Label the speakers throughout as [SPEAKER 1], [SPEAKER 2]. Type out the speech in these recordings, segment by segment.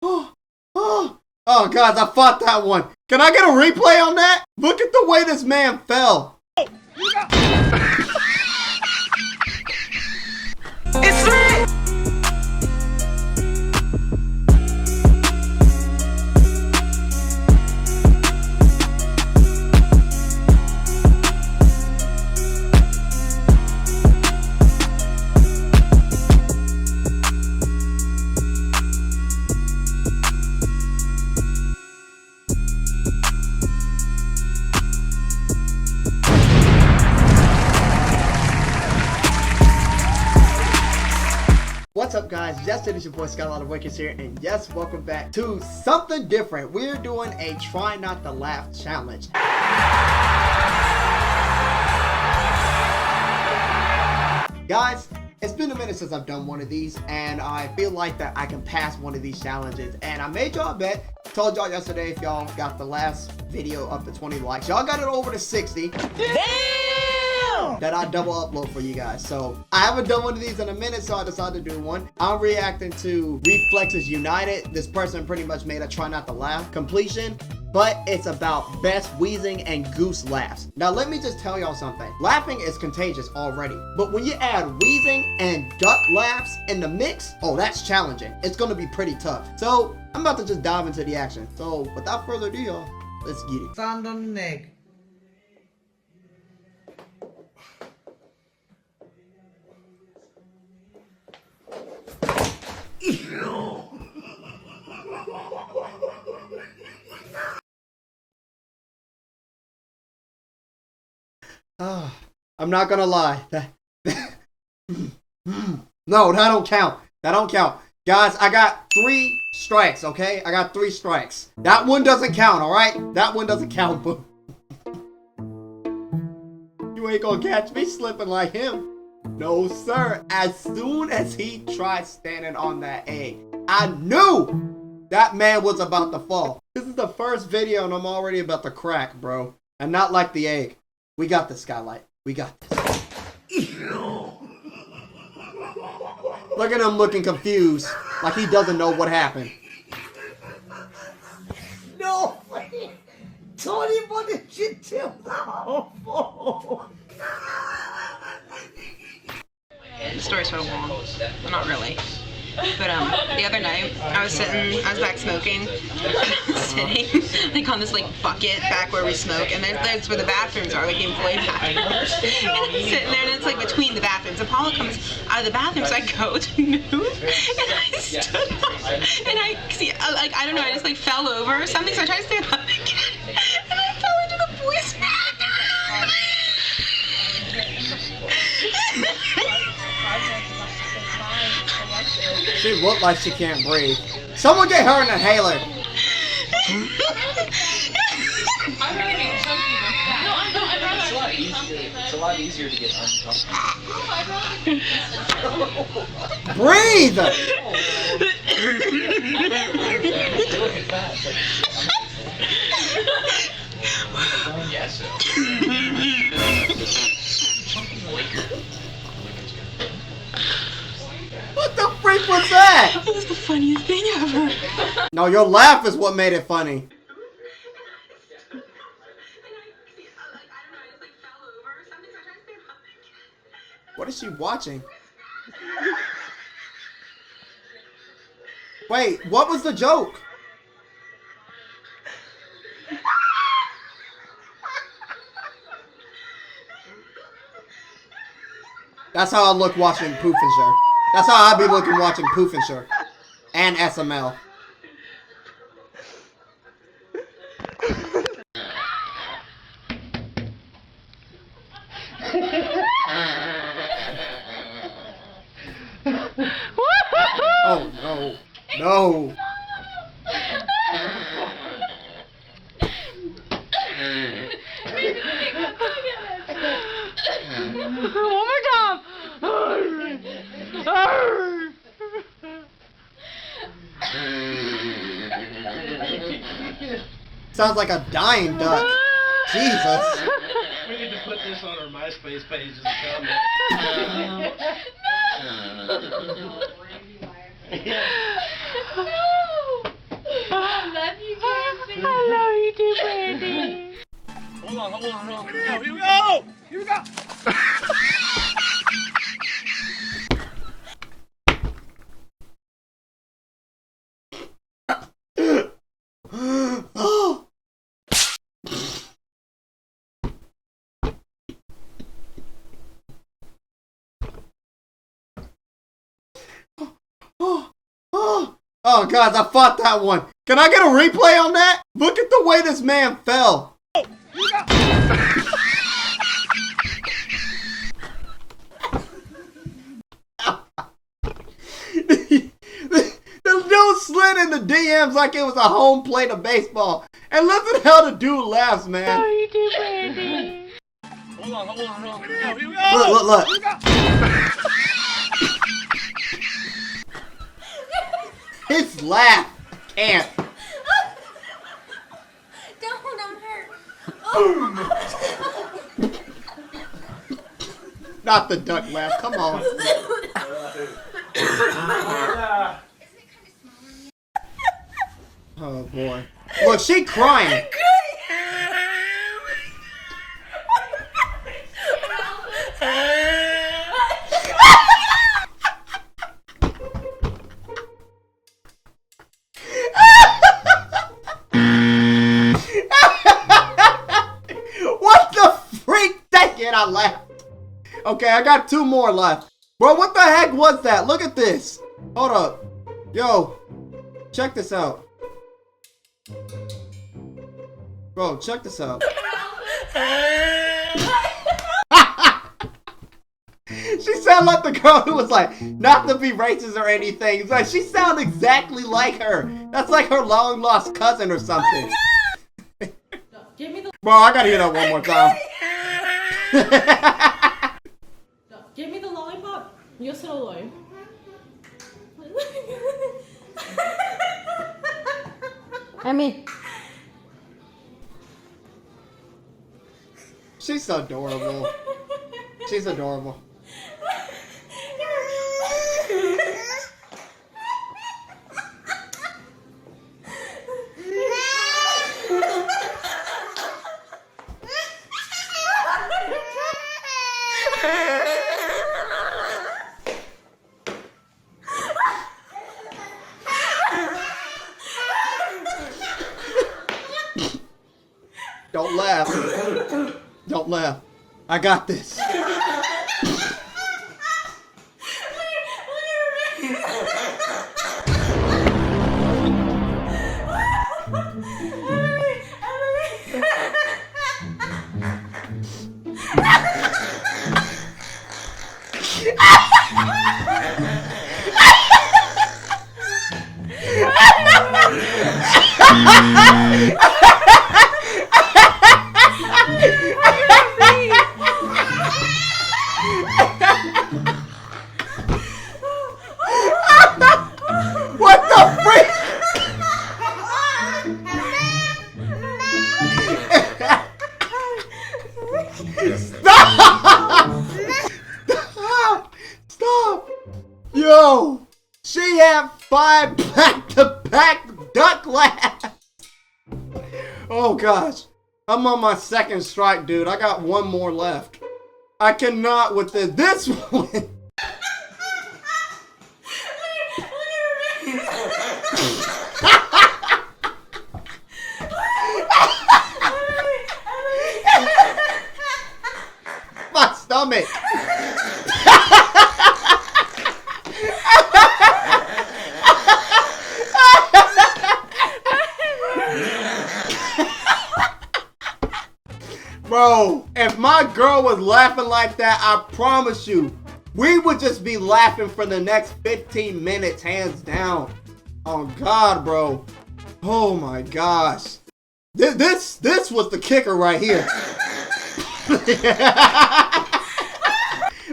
[SPEAKER 1] Oh, guys, I fought that one. Can I get a replay on that? Look at the way this man fell.
[SPEAKER 2] It's lit!
[SPEAKER 1] What's up, guys? Yes, it is your boy skylightawakens here, and yes, welcome back to something different. We're doing a try not to laugh challenge. Guys, it's been a minute since I've done one of these, and I feel like that I can pass one of these challenges. And I made y'all a bet. Told y'all yesterday if y'all got the last video up to 20 likes, y'all got it over to 60.
[SPEAKER 2] Damn!
[SPEAKER 1] That I double upload for you guys. So I haven't done one of these in a minute, so I decided to do one. I'm reacting to Reflexes United. This person pretty much made a try not to laugh completion, but it's about best wheezing and goose laughs. Now let me just tell y'all something. Laughing is contagious already, but when you add wheezing and duck laughs in the mix, oh, that's challenging. It's gonna be pretty tough. So I'm about to just dive into the action. So without further ado, y'all, let's get it.
[SPEAKER 2] Sand on an egg.
[SPEAKER 1] I'm not gonna lie. No, that don't count. That don't count. Guys, I got 3 strikes, okay? I got 3 strikes. That one doesn't count, alright? That one doesn't count, but you ain't gonna catch me slipping like him. No, sir. As soon as he tried standing on that egg, I knew that man was about to fall. This is the first video and I'm already about to crack, bro. And not like the egg. We got this, Skylight. We got this. Look at him looking confused, like he doesn't know what happened.
[SPEAKER 2] No way! Tony, what did you do?
[SPEAKER 3] The story's so long. Well, not really. But the other night, I was back smoking, sitting like on this like bucket back where we smoke, and there's where the bathrooms are, like the employee bathrooms. And I'm sitting there, and it's like between the bathrooms. And Paula comes out of the bathroom, so I go to move, and I stood up, and I see, like, I don't know, I just like fell over or something, so I tried to stand up again, and I fell into the boys' bathroom.
[SPEAKER 1] She looked like she can't breathe. Someone get her an inhaler.
[SPEAKER 4] It's a lot easier to get uncomfortable.
[SPEAKER 1] Breathe!
[SPEAKER 4] Yes.
[SPEAKER 1] What the freak was that?
[SPEAKER 3] That was the funniest thing ever.
[SPEAKER 1] No, your laugh is what made it funny. What is she watching? Wait, what was the joke? That's how I look watching Poofensure. That's how I be looking watching Poofensure. And SML. Oh no. No.
[SPEAKER 3] One more time.
[SPEAKER 1] Sounds like a dying duck. Jesus.
[SPEAKER 4] We need to put this on our MySpace page as a comment.
[SPEAKER 3] No!
[SPEAKER 5] love you, Brandy.
[SPEAKER 3] I love you too, Brandy.
[SPEAKER 4] Hold on. Here we go! Here we go!
[SPEAKER 1] Oh. Oh, guys, I fought that one. Can I get a replay on that? Look at the way this man fell. The dude slid in the DMs like it was a home plate of baseball. And listen how the dude laughs, man.
[SPEAKER 3] Oh, you too, Brandy.
[SPEAKER 4] Hold on. Here we go!
[SPEAKER 1] Look. His laugh. I can't.
[SPEAKER 5] Don't hurt.
[SPEAKER 1] Not the duck laugh. Come on. Oh boy. Look, she crying. What the freak? Dang it, I laughed. Okay, I got 2 more left. Bro, what the heck was that? Look at this. Hold up. Yo, check this out. Bro, check this out. She sounded like the girl who was like, not to be racist or anything. It's like, she sounded exactly like her. That's like her long lost cousin or something. Bro, I gotta hear that one more time.
[SPEAKER 5] Give me the lollipop. Yo se lo doy.
[SPEAKER 3] I mean,
[SPEAKER 1] She's adorable. She's adorable. Don't laugh. Don't laugh. I got this. What the freak? Stop! Yo! She had 5 back-to-back duck laughs! Oh gosh. I'm on my 2nd strike, dude. I got 1 more left. I cannot with this. This one! My stomach! Bro, if my girl was laughing like that, I promise you, we would just be laughing for the next 15 minutes, hands down. Oh God, bro. Oh my gosh. This was the kicker right here.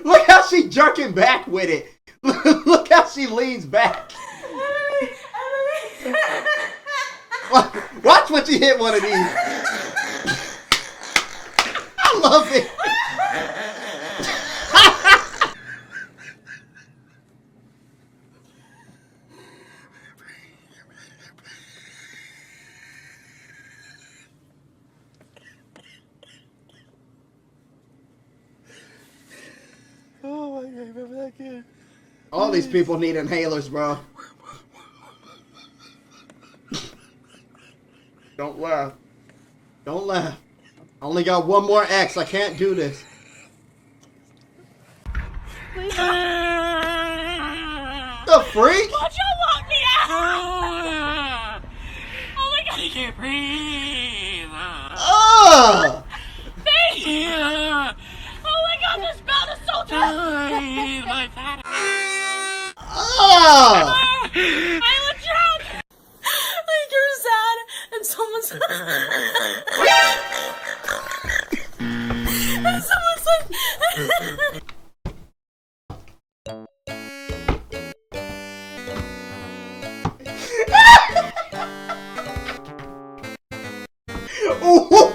[SPEAKER 1] Look how she jerking back with it. Look how she leans back. Watch when she hit one of these. I love it.
[SPEAKER 6] can't.
[SPEAKER 1] All these people need inhalers, bro. Don't laugh. Don't laugh. I only got one more X. I can't do this. The freak?
[SPEAKER 5] Watch out, lock me out! Oh my god, I can't breathe. Oh my god, this belt is so tight. I was drunk. Like you're sad and someone's and someone's like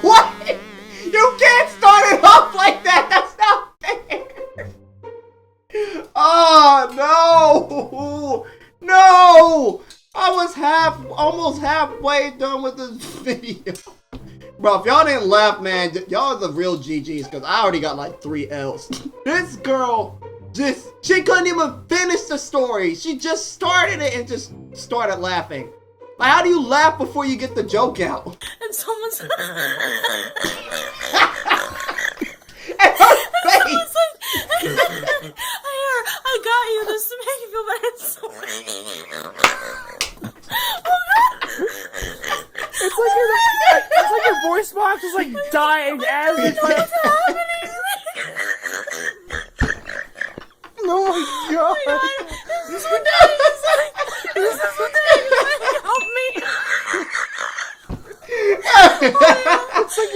[SPEAKER 1] What? You can't start it off like that. That's not fair. Oh no! No! I was almost halfway done with this video. Bro, if y'all didn't laugh, man, y'all are the real GGs, because I already got like 3 L's. This girl she couldn't even finish the story. She just started it and just started laughing. Like, how do you laugh before you get the joke out?
[SPEAKER 5] and someone's
[SPEAKER 1] And her face!
[SPEAKER 5] I got you. This to make you feel better.
[SPEAKER 6] It's like your voice box is like dying as it's like. Oh my god!
[SPEAKER 5] This is what help me.
[SPEAKER 6] It's like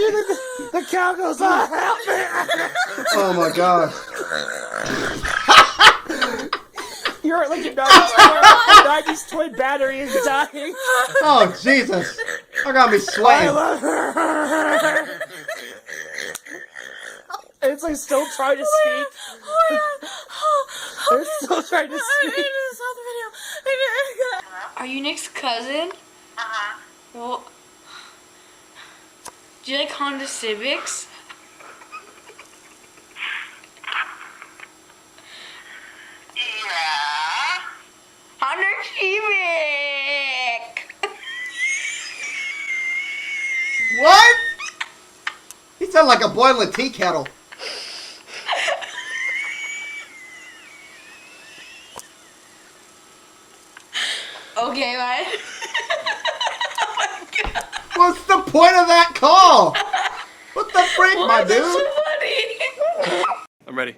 [SPEAKER 6] the cow goes, oh, help me!
[SPEAKER 1] Oh my god.
[SPEAKER 6] You're like your 90s toy battery is dying.
[SPEAKER 1] Oh Jesus. I got me
[SPEAKER 6] I
[SPEAKER 1] sweating.
[SPEAKER 6] love her. It's like still trying to speak. They're still trying to speak.
[SPEAKER 5] Are you Nick's cousin? Uh-huh. Well, do you like Honda Civics?
[SPEAKER 7] Yeah.
[SPEAKER 5] Honda Civic!
[SPEAKER 1] What? He sounded like a boiling tea kettle.
[SPEAKER 5] Okay, bye. Oh my god.
[SPEAKER 1] What's the point of that call? What the freak, my dude?
[SPEAKER 5] So funny.
[SPEAKER 6] I'm ready.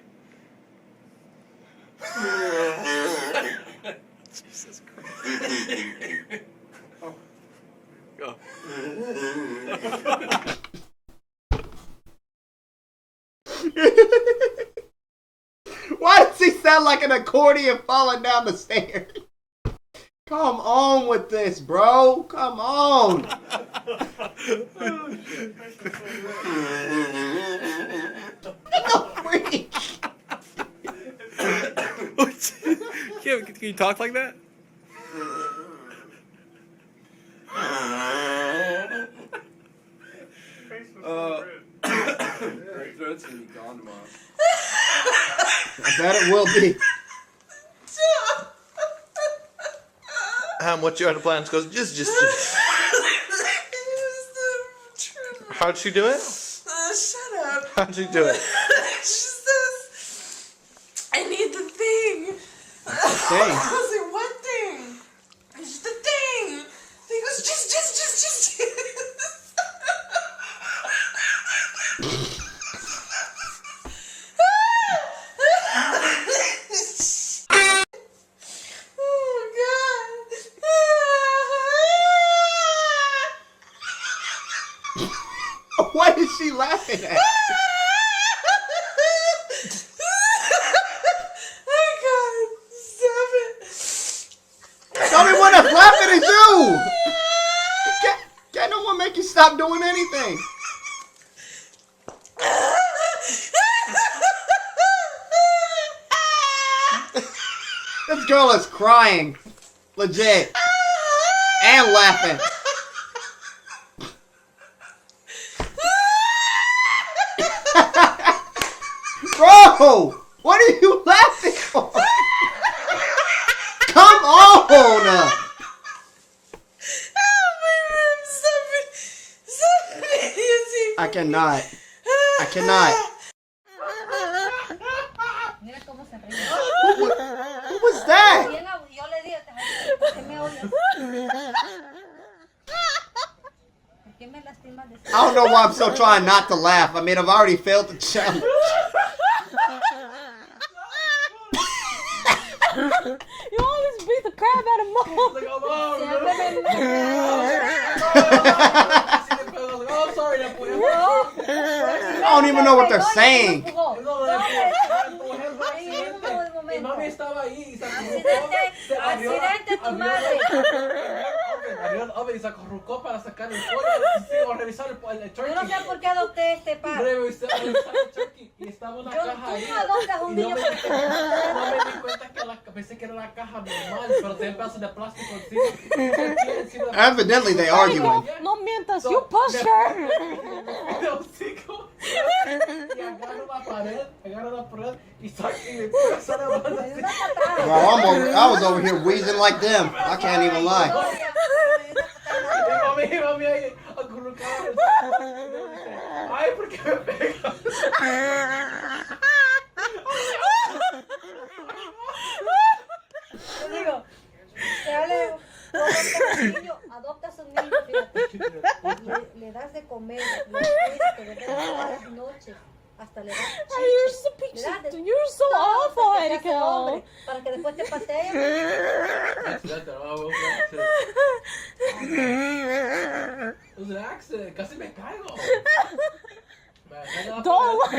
[SPEAKER 4] Jesus Christ.
[SPEAKER 6] Oh. Go.
[SPEAKER 1] Why does he sound like an accordion falling down the stairs? Come on with this, bro. Come on. No freak.
[SPEAKER 6] Can you talk like that?
[SPEAKER 4] Throat's gonna be gone tomorrow.
[SPEAKER 1] I bet it will be.
[SPEAKER 8] What's your other plans? Goes just. How'd she do it?
[SPEAKER 5] Shut up.
[SPEAKER 8] How'd she do it?
[SPEAKER 5] She says, I need the thing.
[SPEAKER 1] Dang.
[SPEAKER 5] I was like, what thing? It's the thing. He goes, just.
[SPEAKER 1] What is she laughing at?
[SPEAKER 5] Oh God, stop it.
[SPEAKER 1] The only one that's laughing is you! Can't no one make you stop doing anything. This girl is crying. Legit. And laughing. Bro! What are you laughing for? Come on! I cannot. I cannot. Who was that? I don't know why I'm still trying not to laugh. I mean, I've already failed the challenge.
[SPEAKER 5] You always beat the crap out of Mom.
[SPEAKER 4] Oh, sorry,
[SPEAKER 1] I don't even know what they're saying.
[SPEAKER 4] Mami estaba ahí y se
[SPEAKER 2] Accidente tu madre.
[SPEAKER 4] abrió el oven y se acurrucó para sacar el pollo o revisar el turkey.
[SPEAKER 2] Yo no sé por qué adopté este par.
[SPEAKER 4] Revisar el turkey y estaba una caja ahí.
[SPEAKER 2] Tú no adoptas un niño para que
[SPEAKER 4] No me di cuenta que pensé que era la caja normal, pero tenía pedazos de plástico encima.
[SPEAKER 1] Evidently, they arguing.
[SPEAKER 5] No mientas, you pushed her.
[SPEAKER 4] De hocico. Y agarro la pared y saco y me pasa la mano así.
[SPEAKER 1] Bro, I was over here wheezing like them. I can't even lie.
[SPEAKER 4] Y mami ahí acurrucada. Ay, ¿por qué me pega?
[SPEAKER 2] Yo digo, te hable adoptas un niño, fíjate, le das de comer, le cuidas, te le das todas las noches, hasta le das
[SPEAKER 5] You're so awful, Erika.
[SPEAKER 2] para que después te patee.
[SPEAKER 4] It was an accident, casi me caigo.
[SPEAKER 5] Don't.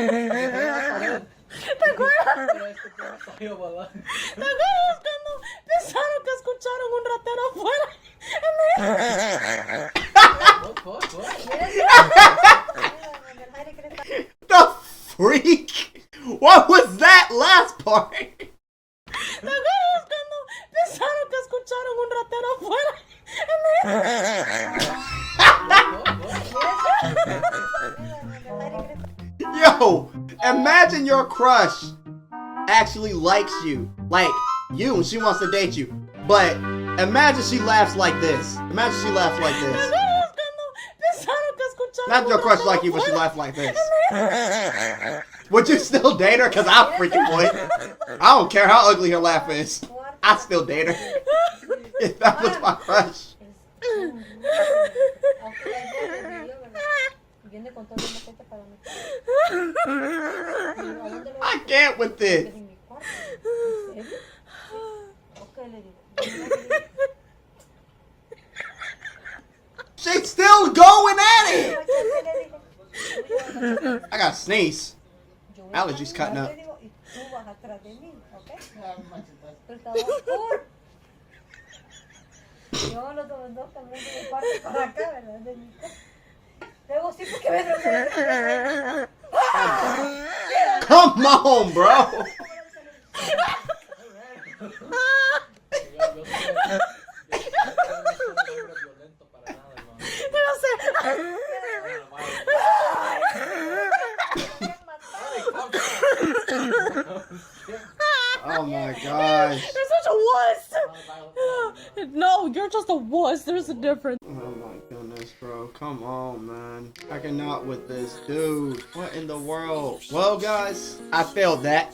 [SPEAKER 4] ¿Te
[SPEAKER 5] acuerdas? ¿Te acuerdas cuando pensaron que escucharon un ratero afuera?
[SPEAKER 1] The freak? What was that last part?
[SPEAKER 5] ¿Te acuerdas cuando pensaron que escucharon un ratero afuera?
[SPEAKER 1] Yo, imagine your crush actually likes you. Like you, and she wants to date you. But imagine she laughs like this. Imagine she laughs like this. Not your crush like you, but she laughs like this. Would you still date her? Cause I'll freaking would. I don't care how ugly her laugh is. I still date her. If that was my crush. I can't with this. She's still going at it. I got sneeze. Allergies cutting up. Come on, bro. Oh my gosh.
[SPEAKER 5] You're such a wuss. No, you're just a wuss. There's a difference.
[SPEAKER 1] Oh my goodness, bro. Come on, man. I cannot with this dude. What in the world? Well, guys, I failed that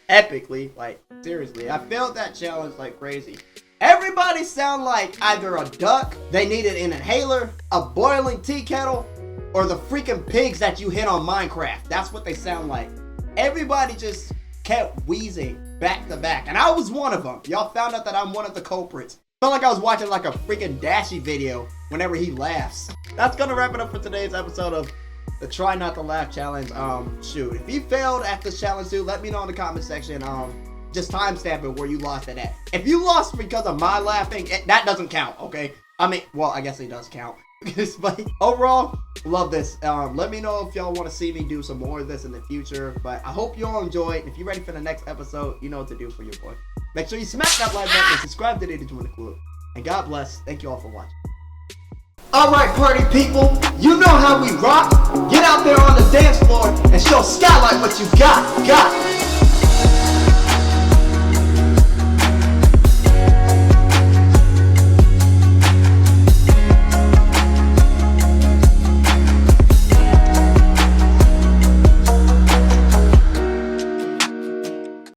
[SPEAKER 1] epically. Like, seriously. I failed that challenge like crazy. Everybody sound like either a duck, they needed an inhaler, a boiling tea kettle, or the freaking pigs that you hit on Minecraft. That's what they sound like. Everybody just kept wheezing back to back. And I was one of them. Y'all found out that I'm one of the culprits. Felt like I was watching like a freaking Dashy video whenever he laughs. That's gonna wrap it up for today's episode of the Try Not to Laugh Challenge. Shoot, if you failed at this challenge, dude, let me know in the comment section. Just timestamp it where you lost it at. If you lost because of my laughing, that doesn't count, okay? I mean, well, I guess it does count. But overall, love this. Let me know if y'all want to see me do some more of this in the future. But I hope y'all enjoyed. If you're ready for the next episode, you know what to do for your boy. Make sure you smack that like button and subscribe today to join the club. And God bless. Thank you all for watching. Alright, party people, you know how we rock. Get out there on the dance floor and show Skylight what you got.